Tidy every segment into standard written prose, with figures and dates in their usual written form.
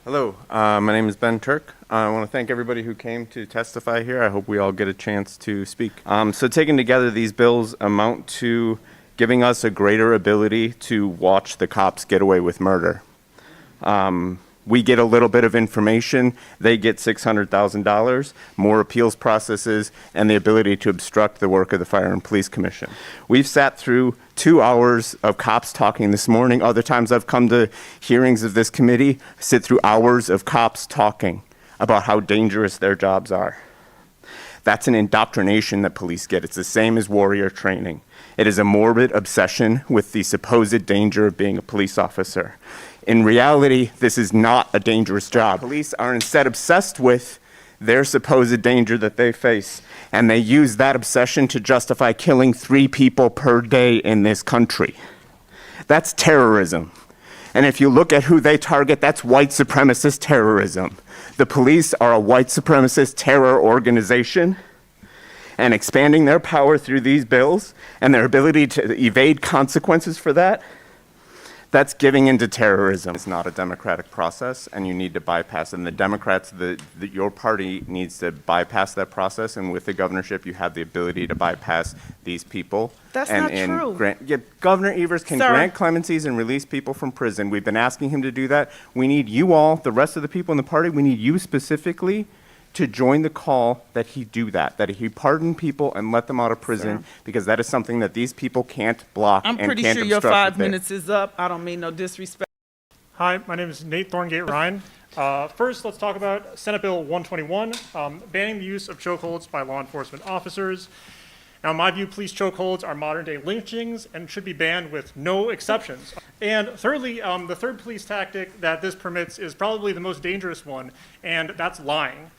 Hello, my name is Ben Turk. I want to thank everybody who came to testify here. I hope we all get a chance to speak. So taken together, these bills amount to giving us a greater ability to watch the cops get away with murder. We get a little bit of information, they get $600,000, more appeals processes, and the ability to obstruct the work of the Fire and Police Commission. We've sat through 2 hours of cops talking this morning. Other times I've come to hearings of this committee, sit through hours of cops talking about how dangerous their jobs are. That's an indoctrination that police get. It's the same as warrior training. It is a morbid obsession with the supposed danger of being a police officer. In reality, this is not a dangerous job. Police are instead obsessed with their supposed danger that they face, and they use that obsession to justify killing 3 people per day in this country. That's terrorism. And if you look at who they target, that's white supremacist terrorism. The police are a white supremacist terror organization, and expanding their power through these bills and their ability to evade consequences for that, that's giving into terrorism. It's not a democratic process, and you need to bypass it. And the Democrats, your party needs to bypass that process, and with the governorship, you have the ability to bypass these people. That's not true. Governor Evers can grant clemencies and release people from prison. We've been asking him to do that. We need you all, the rest of the people in the party, we need you specifically to join the call that he do that he pardon people and let them out of prison, because that is something that these people can't block and can't obstruct. I'm pretty sure your 5 minutes is up. I don't mean no disrespect. Hi, my name is Nate Thorngate Ryan. First, let's talk about Senate Bill 121, banning the use of chokeholds by law enforcement officers. Now, in my view, police chokeholds are modern-day lynchings and should be banned with no exceptions. And thirdly, the third police tactic that this permits is probably the most dangerous one, and that's lying.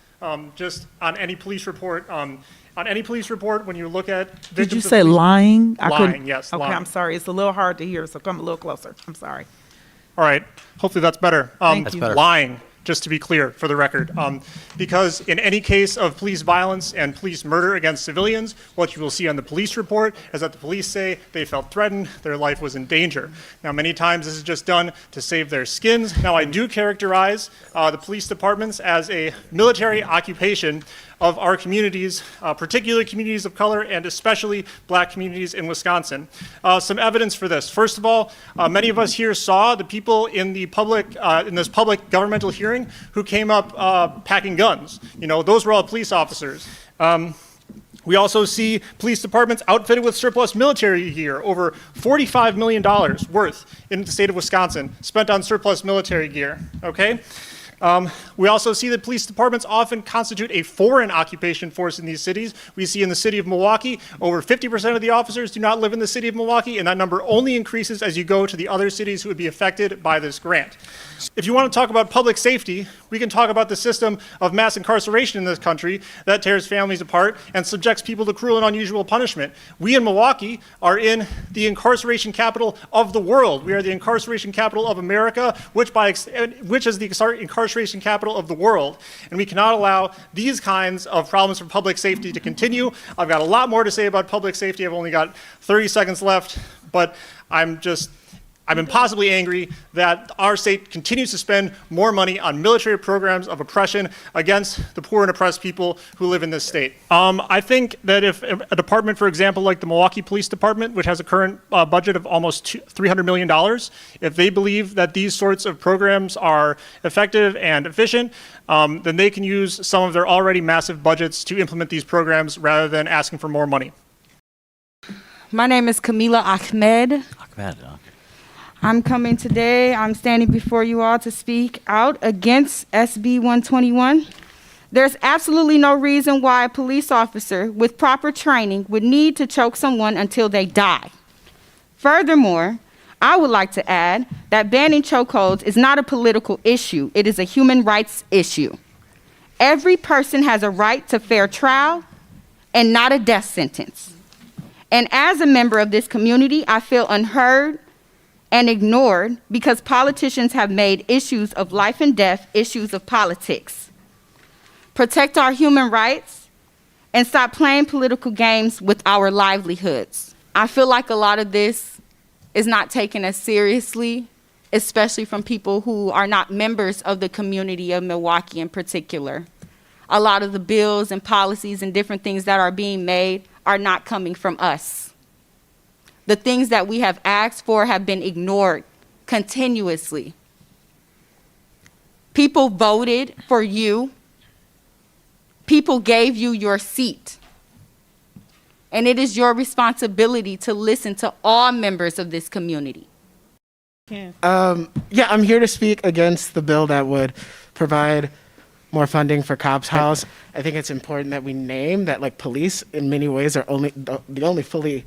Just on any police report, when you look at victims. Did you say lying? Lying, yes. Okay, lying. I'm sorry. It's a little hard to hear, so come a little closer. I'm sorry. All right. Hopefully that's better. Thank you. Lying, just to be clear, for the record. Because in any case of police violence and police murder against civilians, what you will see on the police report is that the police say they felt threatened, their life was in danger. Now, many times this is just done to save their skins. Now, I do characterize the police departments as a military occupation of our communities, particularly communities of color, and especially black communities in Wisconsin. Some evidence for this. First of all, many of us here saw the people in the public, in this public governmental hearing who came up packing guns. You know, those were all police officers. We also see police departments outfitted with surplus military gear, over $45 million worth in the state of Wisconsin spent on surplus military gear, okay? We also see that police departments often constitute a foreign occupation force in these cities. We see in the city of Milwaukee, over 50% of the officers do not live in the city of Milwaukee, and that number only increases as you go to the other cities who would be affected by this grant. If you want to talk about public safety, we can talk about the system of mass incarceration in this country that tears families apart and subjects people to cruel and unusual punishment. We in Milwaukee are in the incarceration capital of the world. We are the incarceration capital of America, which is the incarceration capital of the world. And we cannot allow these kinds of problems for public safety to continue. I've got a lot more to say about public safety. I've only got 30 seconds left, but I'm impossibly angry that our state continues to spend more money on military programs of oppression against the poor and oppressed people who live in this state. I think that if a department, for example, like the Milwaukee Police Department, which has a current budget of almost $300 million, if they believe that these sorts of programs are effective and efficient, then they can use some of their already massive budgets to implement these programs rather than asking for more money. My name is Camila Ahmed. I'm coming today, I'm standing before you all to speak out against SB121. There's absolutely no reason why a police officer with proper training would need to choke someone until they die. Furthermore, I would like to add that banning chokeholds is not a political issue, it is a human rights issue. Every person has a right to fair trial and not a death sentence. And as a member of this community, I feel unheard and ignored because politicians have made issues of life and death issues of politics. Protect our human rights and stop playing political games with our livelihoods. I feel like a lot of this is not taken as seriously especially from people who are not members of the community of Milwaukee in particular. A lot of the bills and policies and different things that are being made are not coming from us. The things that we have asked for have been ignored continuously. People voted for you. People gave you your seat. And it is your responsibility to listen to all members of this community. Yeah, I'm here to speak against the bill that would provide more funding for Cops House. I think it's important that we name that, like, police in many ways are the only fully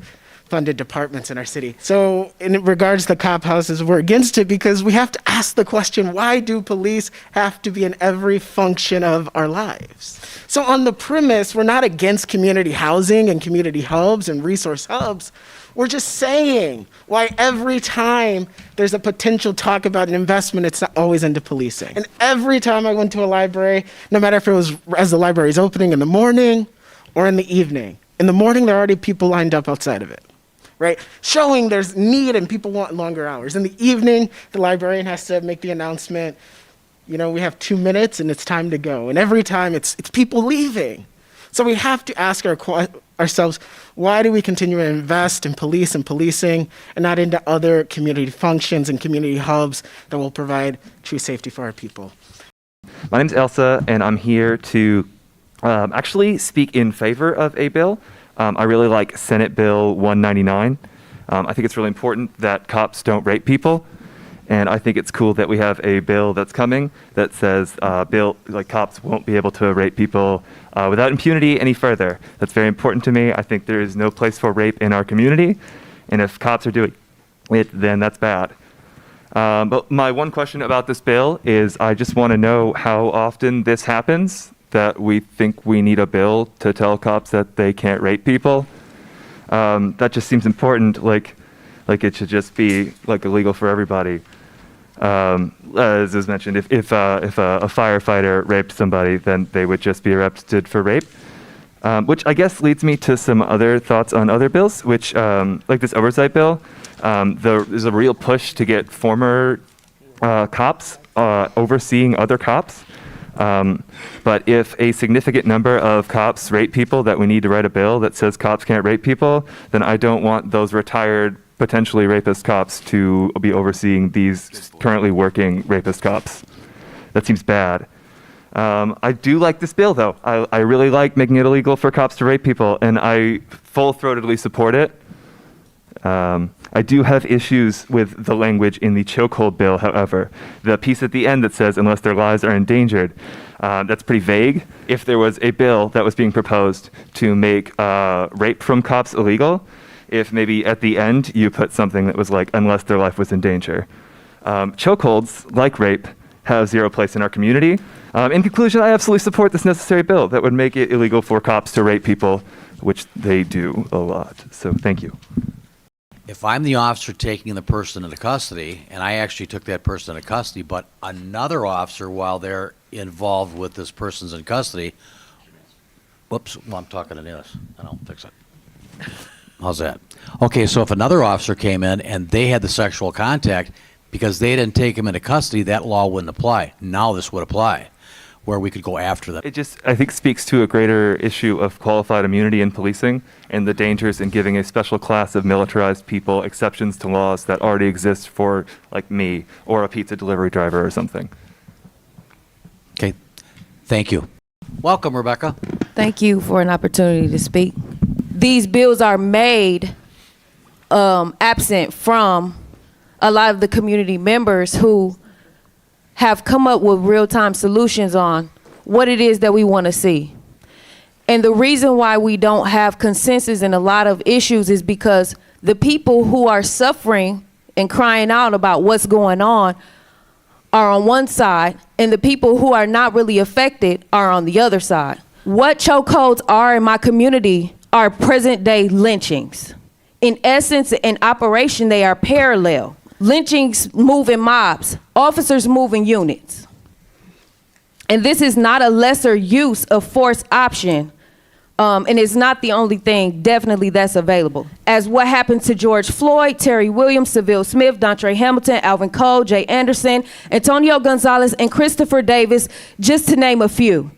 funded departments in our city. So in regards to Cop Houses, we're against it because we have to ask the question, why do police have to be in every function of our lives? So on the premise, we're not against community housing and community hubs and resource hubs. We're just saying why every time there's a potential talk about an investment, it's not always into policing. And every time I went to a library, no matter if it was as the library is opening in the morning or in the evening, in the morning, there are already people lined up outside of it, right? Showing there's need and people want longer hours. In the evening, the librarian has to make the announcement, you know, we have 2 minutes and it's time to go. And every time it's people leaving. So we have to ask ourselves, why do we continue to invest in police and policing and not into other community functions and community hubs that will provide true safety for our people? My name's Elsa, and I'm here to actually speak in favor of a bill. I really like Senate Bill 199. I think it's really important that cops don't rape people. And I think it's cool that we have a bill that's coming that says cops won't be able to rape people without impunity any further. That's very important to me. I think there is no place for rape in our community. And if cops are doing it, then that's bad. But my one question about this bill is I just want to know how often this happens, that we think we need a bill to tell cops that they can't rape people. That just seems important, like it should just be like illegal for everybody. As was mentioned, if a firefighter raped somebody, then they would just be arrested for rape. Which I guess leads me to some other thoughts on other bills, which, like this oversight bill, there's a real push to get former cops overseeing other cops. But if a significant number of cops rape people that we need to write a bill that says cops can't rape people, then I don't want those retired, potentially rapist cops to be overseeing these currently working rapist cops. That seems bad. I do like this bill, though. I really like making it illegal for cops to rape people, and I full-throatedly support it. I do have issues with the language in the chokehold bill, however. The piece at the end that says, unless their lives are endangered, that's pretty vague. If there was a bill that was being proposed to make rape from cops illegal, if maybe at the end you put something that was like, unless their life was in danger. Chokeholds, like rape, have zero place in our community. In conclusion, I absolutely support this necessary bill that would make it illegal for cops to rape people, which they do a lot. So thank you. If I'm the officer taking the person into custody, and I actually took that person into custody, but another officer, while they're involved with this person's in custody, whoops, well, I'm talking to this, and I'll fix it. How's that? Okay, so if another officer came in and they had the sexual contact, because they didn't take him into custody, that law wouldn't apply. Now this would apply, where we could go after them. It just, I think, speaks to a greater issue of qualified immunity in policing and the dangers in giving a special class of militarized people exceptions to laws that already exist for, like, me or a pizza delivery driver or something. Okay, thank you. Welcome, Rebecca. Thank you for an opportunity to speak. These bills are made absent from a lot of the community members who have come up with real-time solutions on what it is that we want to see. And the reason why we don't have consensus in a lot of issues is because the people who are suffering and crying out about what's going on are on one side, and the people who are not really affected are on the other side. What chokeholds are in my community are present-day lynchings. In essence, in operation, they are parallel. Lynchings move in mobs, officers move in units. And this is not a lesser use of force option, And it's not the only thing, definitely, that's available. As what happened to George Floyd, Terry Williams, Seville Smith, Dontre Hamilton, Alvin Cole, Jay Anderson, Antonio Gonzalez, and Christopher Davis, just to name a few.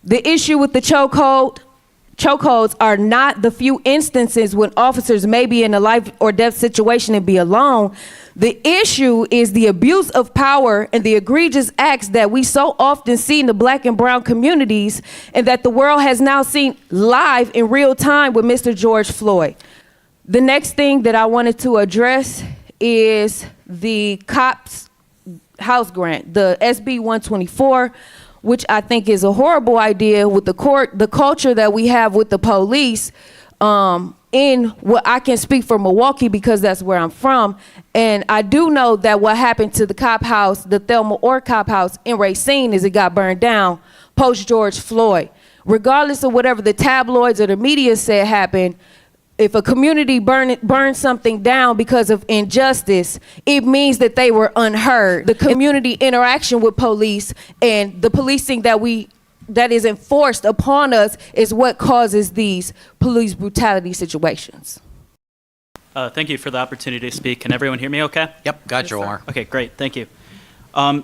The issue with the chokeholds are not the few instances when officers may be in a life or death situation and be alone. The issue is the abuse of power and the egregious acts that we so often see in the Black and brown communities, and that the world has now seen live in real time with Mr. George Floyd. The next thing that I wanted to address is the cops house grant, the SB124, which I think is a horrible idea with the culture that we have with the police. In what I can speak for Milwaukee because that's where I'm from, and I do know that what happened to the cop house, the Thelma Orr cop house in Racine, is it got burned down post George Floyd. Regardless of whatever the tabloids or the media said happened, if a community burns something down because of injustice, it means that they were unheard. The community interaction with police and the policing that is enforced upon us is what causes these police brutality situations. Thank you for the opportunity to speak. Can everyone hear me okay? Yep, got you, Omar. Okay, great. Thank you.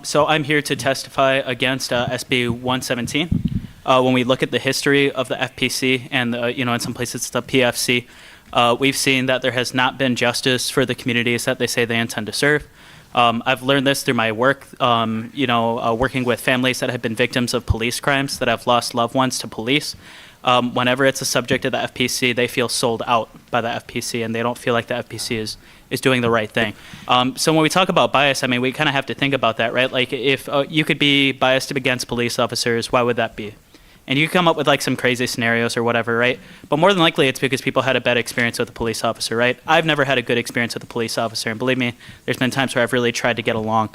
So I'm here to testify against SB117. When we look at the history of the FPC and, in some places it's the PFC, we've seen that there has not been justice for the communities that they say they intend to serve. I've learned this through my work, working with families that have been victims of police crimes, that have lost loved ones to police. Whenever it's a subject of the FPC, they feel sold out by the FPC, and they don't feel like the FPC is doing the right thing. So when we talk about bias, I mean, we kind of have to think about that, right? Like, if you could be biased against police officers, why would that be? And you come up with like some crazy scenarios or whatever, right? But more than likely, it's because people had a bad experience with a police officer, right? I've never had a good experience with a police officer, and believe me, there's been times where I've really tried to get along.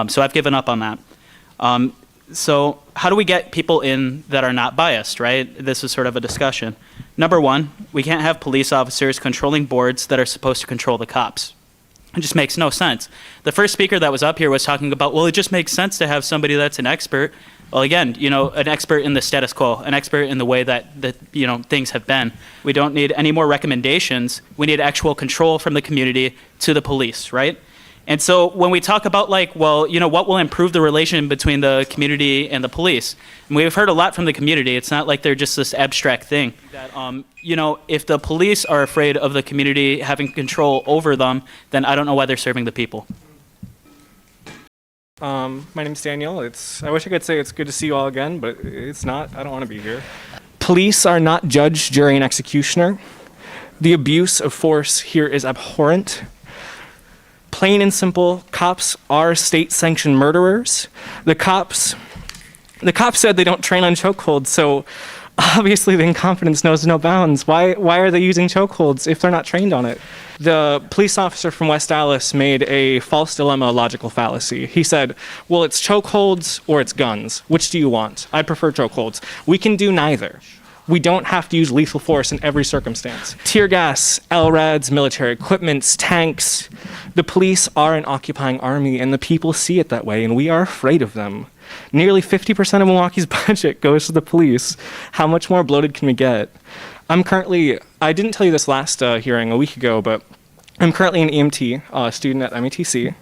So I've given up on that. So how do we get people in that are not biased, right? This is sort of a discussion. Number one, we can't have police officers controlling boards that are supposed to control the cops. It just makes no sense. The first speaker that was up here was talking about, well, it just makes sense to have somebody that's an expert. Well, again, an expert in the status quo, an expert in the way that things have been. We don't need any more recommendations. We need actual control from the community to the police, right? And so when we talk about what will improve the relation between the community and the police, and we've heard a lot from the community. It's not like they're just this abstract thing. That, if the police are afraid of the community having control over them, then I don't know why they're serving the people. My name's Daniel. I wish I could say it's good to see you all again, but it's not. I don't want to be here. Police are not judge, jury, and executioner. The abuse of force here is abhorrent. Plain and simple, cops are state-sanctioned murderers. The cops said they don't train on chokeholds, so obviously the incompetence knows no bounds. Why are they using chokeholds if they're not trained on it? The police officer from West Dallas made a false dilemma logical fallacy. He said, well, it's chokeholds or it's guns. Which do you want? I prefer chokeholds. We can do neither. We don't have to use lethal force in every circumstance. Tear gas, LRADs, military equipments, tanks. The police are an occupying army, and the people see it that way, and we are afraid of them. Nearly 50% of Milwaukee's budget goes to the police. How much more bloated can we get? I didn't tell you this last hearing a week ago, but I'm currently an EMT student at METC.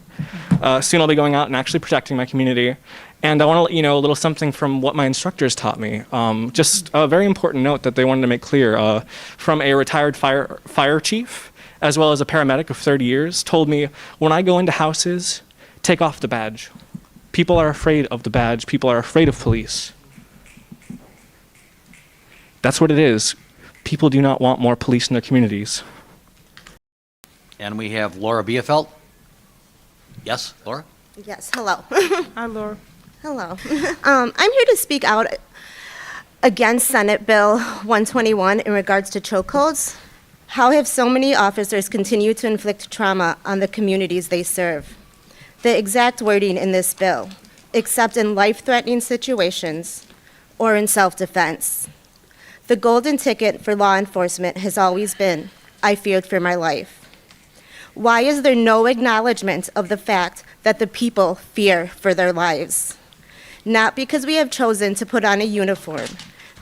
Soon I'll be going out and actually protecting my community. And I want to let you know a little something from what my instructors taught me. Just a very important note that they wanted to make clear from a retired fire chief, as well as a paramedic of 30 years, told me, when I go into houses, take off the badge. People are afraid of the badge. People are afraid of police. That's what it is. People do not want more police in their communities. And we have Laura Biefeld. Yes, Laura? Yes, hello. Hi, Laura. Hello. I'm here to speak out against Senate Bill 121 in regards to chokeholds. How have so many officers continued to inflict trauma on the communities they serve? The exact wording in this bill, except in life-threatening situations or in self-defense. The golden ticket for law enforcement has always been, I feared for my life. Why is there no acknowledgement of the fact that the people fear for their lives? Not because we have chosen to put on a uniform,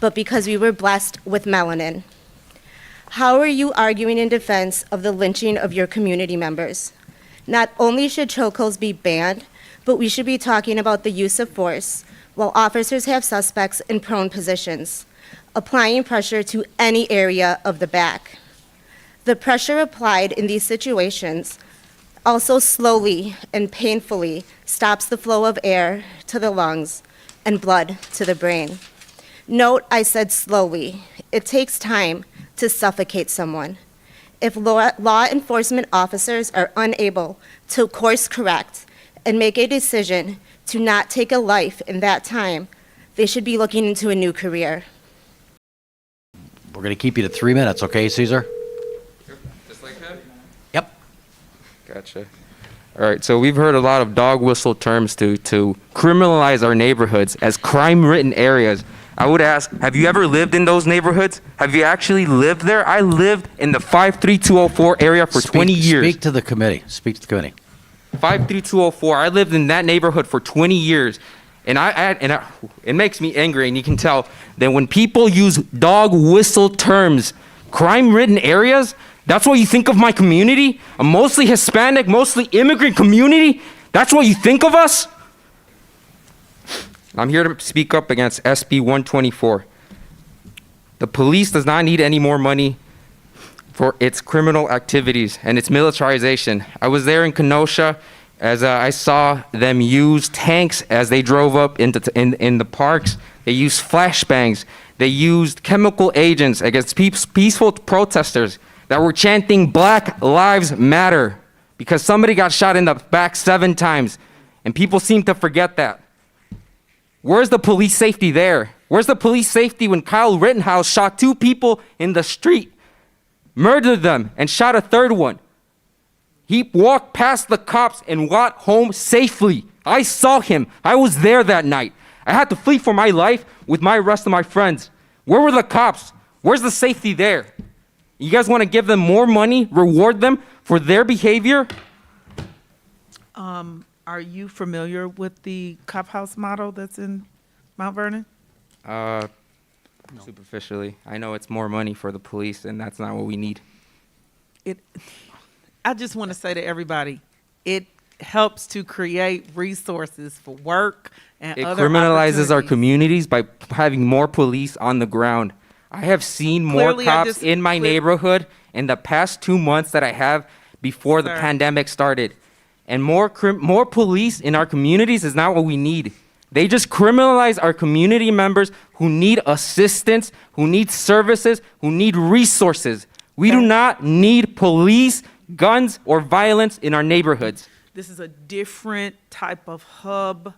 but because we were blessed with melanin. How are you arguing in defense of the lynching of your community members? Not only should chokeholds be banned, but we should be talking about the use of force while officers have suspects in prone positions, applying pressure to any area of the back. The pressure applied in these situations also slowly and painfully stops the flow of air to the lungs and blood to the brain. Note I said slowly. It takes time to suffocate someone. If law enforcement officers are unable to course correct and make a decision to not take a life in that time, they should be looking into a new career. We're going to keep you to 3 minutes, okay, Caesar? Just like that? Yep. Gotcha. All right, so we've heard a lot of dog whistle terms to criminalize our neighborhoods as crime-ridden areas. I would ask, have you ever lived in those neighborhoods? Have you actually lived there? I lived in the 53204 area for 20 years. Speak to the committee. Speak to the committee. 53204. I lived in that neighborhood for 20 years. And it makes me angry, and you can tell that when people use dog whistle terms, crime-ridden areas, that's what you think of my community? A mostly Hispanic, mostly immigrant community? That's what you think of us? I'm here to speak up against SB124. The police does not need any more money for its criminal activities and its militarization. I was there in Kenosha as I saw them use tanks as they drove up in the parks. They used flashbangs. They used chemical agents against peaceful protesters that were chanting Black Lives Matter because somebody got shot in the back 7 times, and people seem to forget that. Where's the police safety there? Where's the police safety when Kyle Rittenhouse shot 2 people in the street, murdered them, and shot a 3rd one? He walked past the cops and got home safely. I saw him. I was there that night. I had to flee for my life with my rest of my friends. Where were the cops? Where's the safety there? You guys want to give them more money, reward them for their behavior? Are you familiar with the cop house model that's in Mount Vernon? Superficially. I know it's more money for the police, and that's not what we need. I just want to say to everybody, it helps to create resources for work and It other criminalizes our opportunities. communities by having more police on the ground. I have seen more Clearly, I cops in my neighborhood in the past 2 months that I have before the Sir. pandemic started. And more police in our communities is not what we need. They just criminalize our community members who need assistance, who need services, who need resources. We do not need police, guns, or violence in our neighborhoods. This is a different type of hub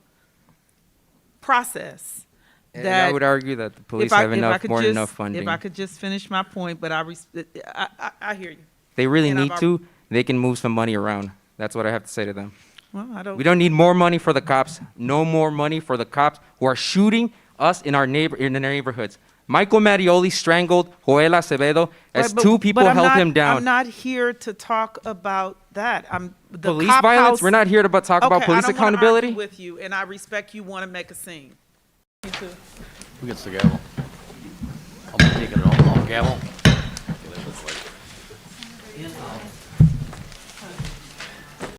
process. And I would argue that the police have more than enough funding. If I could just finish my point, but I hear you. They really And need I've to, they can move some money around. That's what I have to say to them. Well, I don't. We don't need more money for the cops. No more money for the cops who are shooting us in the neighborhoods. Michael Marioli strangled Joel Acevedo as Right, 2 people but I'm held not- him down. I'm not here to talk about that. The Police cop violence? house- We're not here to talk about Okay, police I don't wanna accountability? argue with you, and I respect you want to make a scene. You too. Who gets the gavel? I'll be taking it all. Gavel.